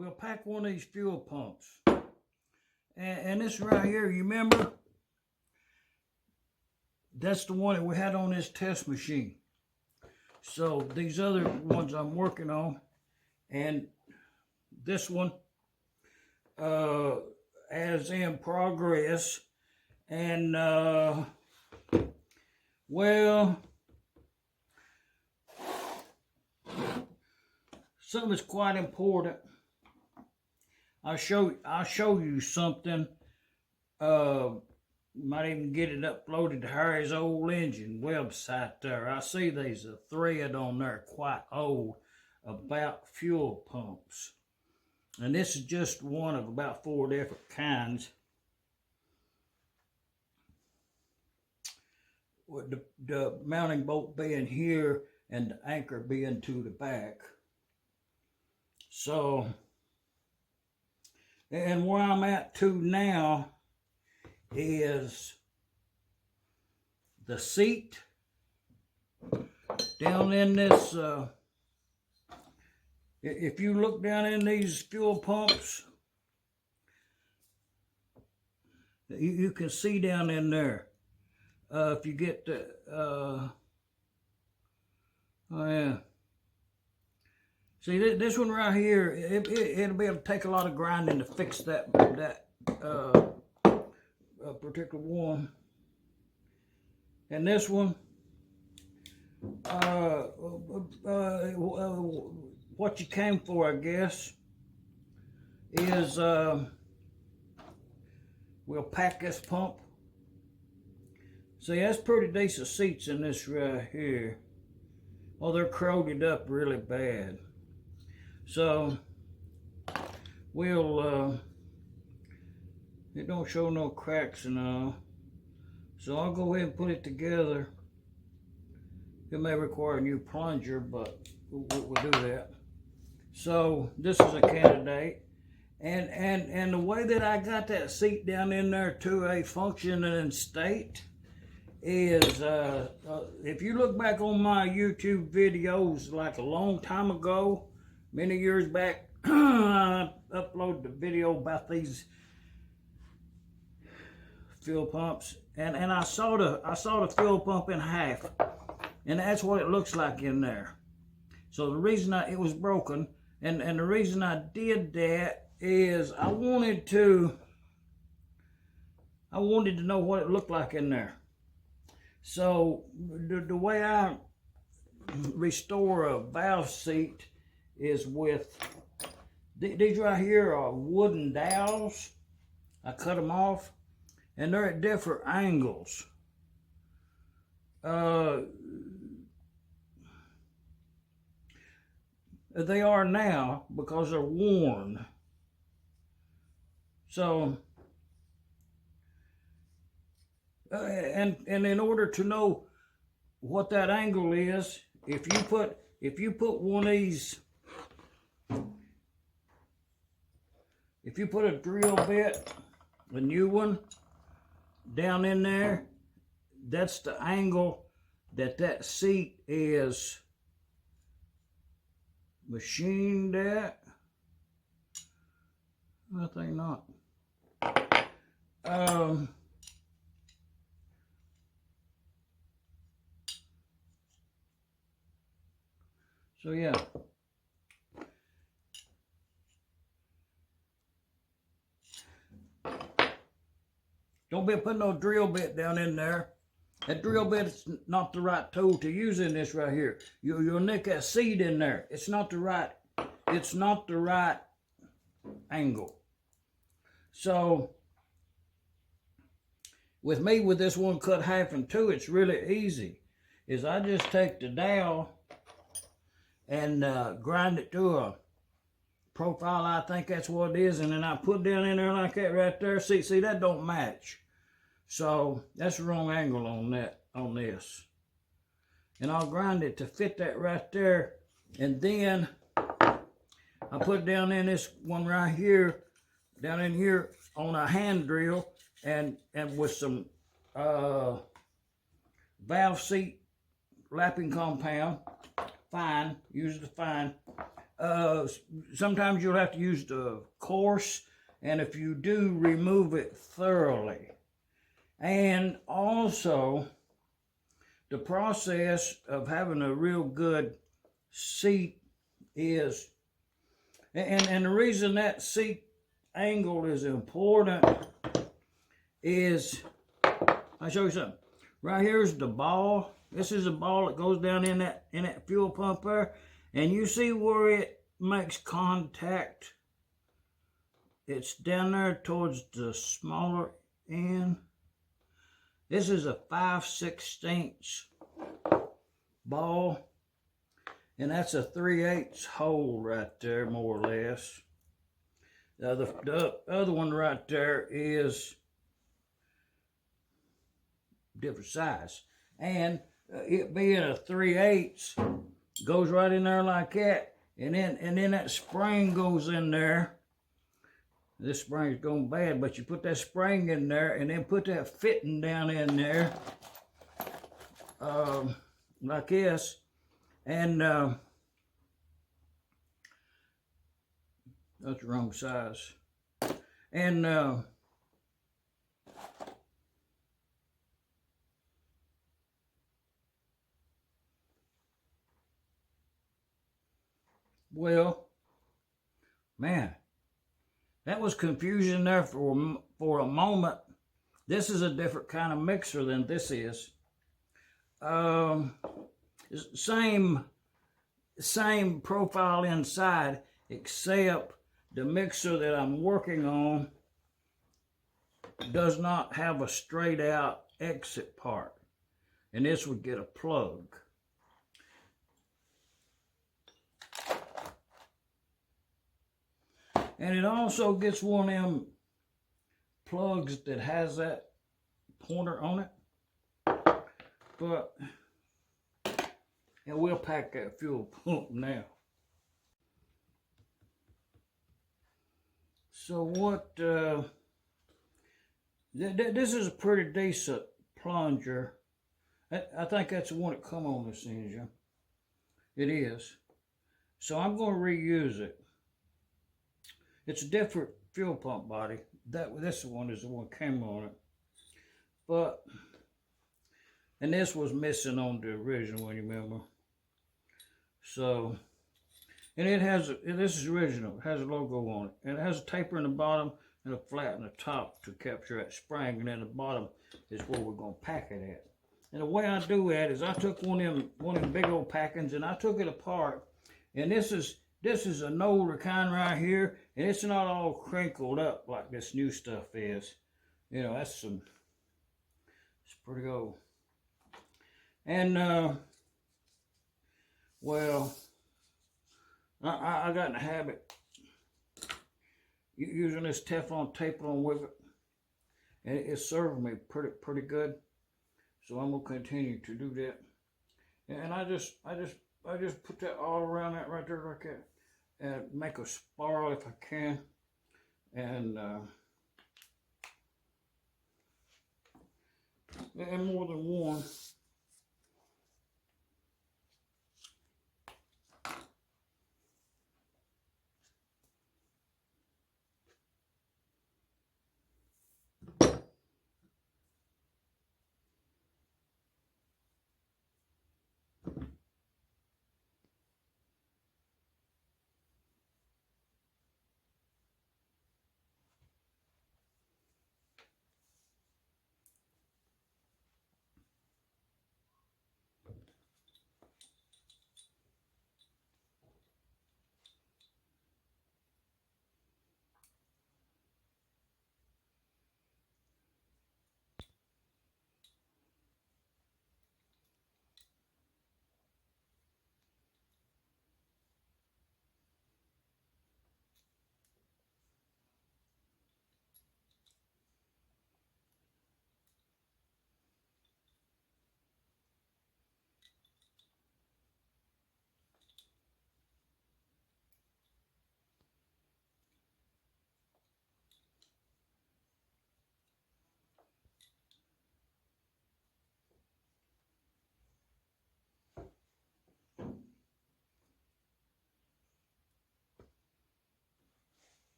we'll pack one of these fuel pumps. And this right here, you remember? That's the one that we had on this test machine. So these other ones I'm working on, and this one as in progress. And well, something is quite important. I'll show you something. Might even get it uploaded to Harry's old engine website there. I see there's a thread on there quite old about fuel pumps. And this is just one of about 4 different kinds. With the mounting bolt being here and the anchor being to the back. So, and where I'm at to now is the seat down in this, if you look down in these fuel pumps, you can see down in there. If you get the, oh yeah. See, this one right here, it'll be able to take a lot of grinding to fix that particular one. And this one, what you came for, I guess, is we'll pack this pump. See, that's pretty decent seats in this right here. Oh, they're corroded up really bad. So, we'll, it don't show no cracks and all. So I'll go ahead and put it together. It may require a new plunger, but we'll do that. So, this is a candidate. And the way that I got that seat down in there to a functioning state is, if you look back on my YouTube videos like a long time ago, many years back, I uploaded a video about these fuel pumps, and I saw the fuel pump in half, and that's what it looks like in there. So the reason it was broken, and the reason I did that is I wanted to know what it looked like in there. So the way I restore a valve seat is with these right here are wooden dowels. I cut them off, and they're at different angles. They are now because they're worn. So, and in order to know what that angle is, if you put one of these, if you put a drill bit, a new one, down in there, that's the angle that seat is machined at. I think not. So yeah. Don't be putting no drill bit down in there. That drill bit is not the right tool to use in this right here. You'll nick that seat in there. It's not the right angle. So with me, with this one cut half in two, it's really easy. Is I just take the dowel and grind it to a profile. I think that's what it is, and then I put down in there like that right there. See, that don't match. So that's the wrong angle on this. And I'll grind it to fit that right there. And then I put down in this one right here, down in here on a hand drill, and with some valve seat lapping compound, fine, use the fine. sometimes you'll have to use the coarse, and if you do, remove it thoroughly. And also, the process of having a real good seat is, and the reason that seat angle is important is, I'll show you something. Right here is the ball. This is a ball that goes down in that fuel pump there. And you see where it makes contact? It's down there towards the smaller end. This is a 5/16 ball. And that's a 3/8 hole right there, more or less. The other one right there is different size. And it being a 3/8 goes right in there like that. And then that spring goes in there. This spring is going bad, but you put that spring in there and then put that fitting down in there. Like this. And that's the wrong size. And well, man, that was confusion there for a moment. This is a different kind of mixer than this is. Same profile inside, except the mixer that I'm working on does not have a straight out exit part, and this would get a plug. And it also gets one of them plugs that has that pointer on it. But, and we'll pack that fuel pump now. So what, this is a pretty decent plunger. I think that's the one that come on this engine. It is. So I'm going to reuse it. It's a different fuel pump body. This one is the one that came on it. But, and this was missing on the original one, you remember? So, and it has, this is original. It has a logo on it. And it has a taper in the bottom and a flat in the top to capture that spring. And then the bottom is where we're going to pack it at. And the way I do that is I took one of them big old packings and I took it apart. And this is an older kind right here, and it's not all crinkled up like this new stuff is. You know, it's pretty old. And, well, I got in the habit using this Teflon tape on with it, and it served me pretty good. So I'm gonna continue to do that. And I just put that all around that right there like that. And make a spiral if I can, and more than one.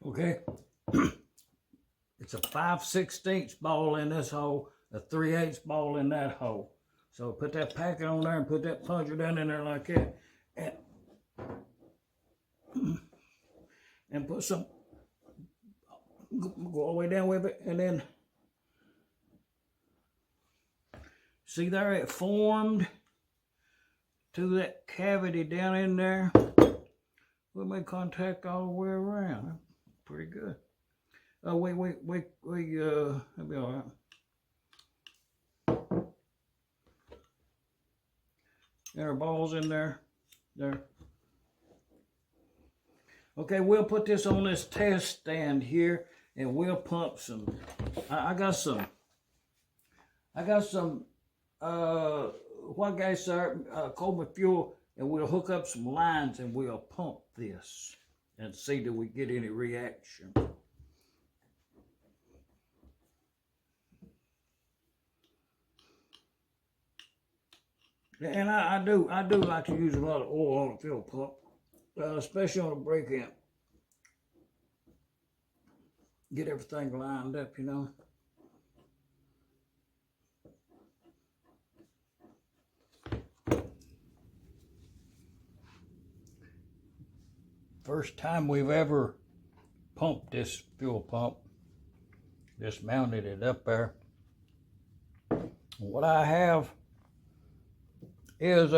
Okay, it's a 5/16 ball in this hole, a 3/8 ball in that hole. So put that packet on there and put that plunger down in there like that, and put some, go all the way down with it, and then see there it formed to that cavity down in there. We'll make contact all the way around. Pretty good. Oh, that'll be all right. There are balls in there. There. Okay, we'll put this on this test stand here, and we'll pump some. I got some. What gas there? Coleman fuel, and we'll hook up some lines and we'll pump this and see do we get any reaction. And I do like to use a lot of oil on a fuel pump, especially on a brake amp. Get everything lined up, you know. First time we've ever pumped this fuel pump. Just mounted it up there. What I have is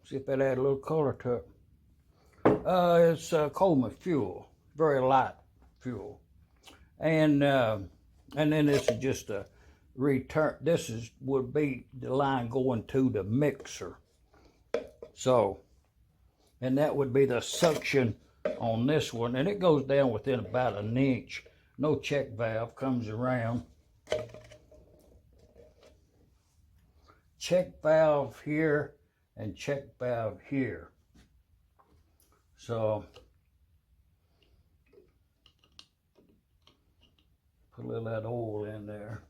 see if that add a little color to it. It's Coleman fuel, very light fuel, and then this is just a return. Would be the line going to the mixer. So, and that would be the suction on this one, and it goes down within about an inch. No check valve comes around. Check valve here and check valve here. So put a little of that oil in there.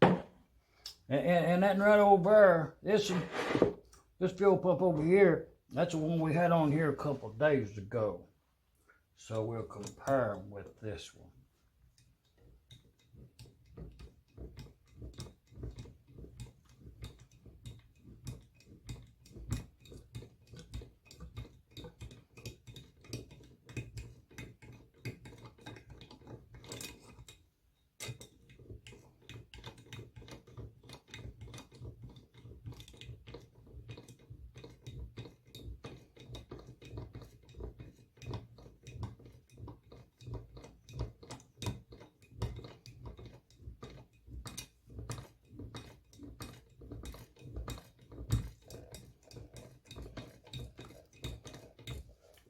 And that right over there, this fuel pump over here, that's the one we had on here a couple of days ago. So we'll compare them with this one.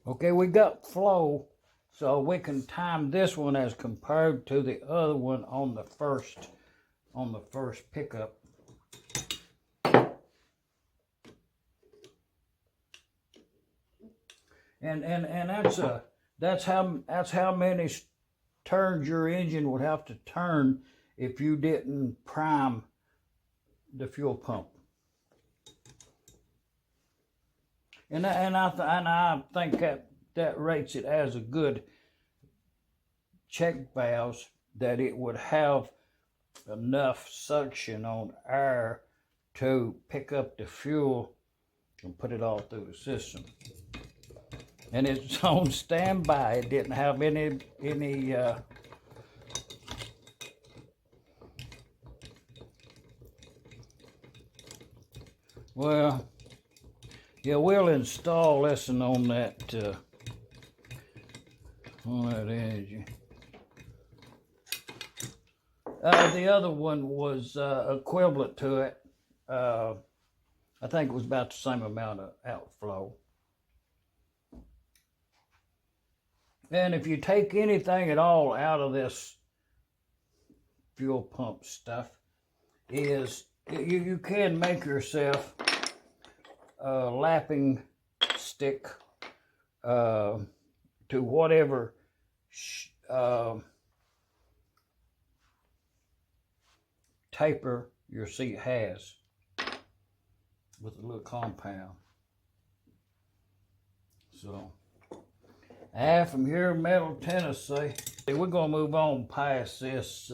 Okay, we got flow, so we can time this one as compared to the other one on the first pickup. And that's how many turns your engine would have to turn if you didn't prime the fuel pump. And I think that rates it as a good check valves, that it would have enough suction on air to pick up the fuel and put it all through the system. And it's on standby. It didn't have any well, yeah, we'll install this one on that engine. The other one was equivalent to it. I think it was about the same amount of outflow. And if you take anything at all out of this fuel pump stuff, is you can make yourself a lapping stick to whatever taper your seat has with a little compound. So, from here in Middle Tennessee, we're going to move on past this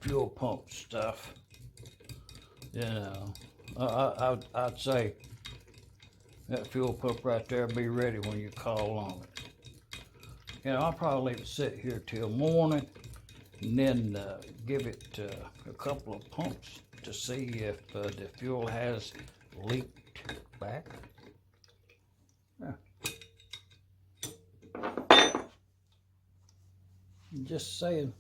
fuel pump stuff. You know, I'd say that fuel pump right there be ready when you call on it. You know, I'll probably leave it sit here till morning and then give it a couple of pumps to see if the fuel has leaked back. Yeah. Just saying.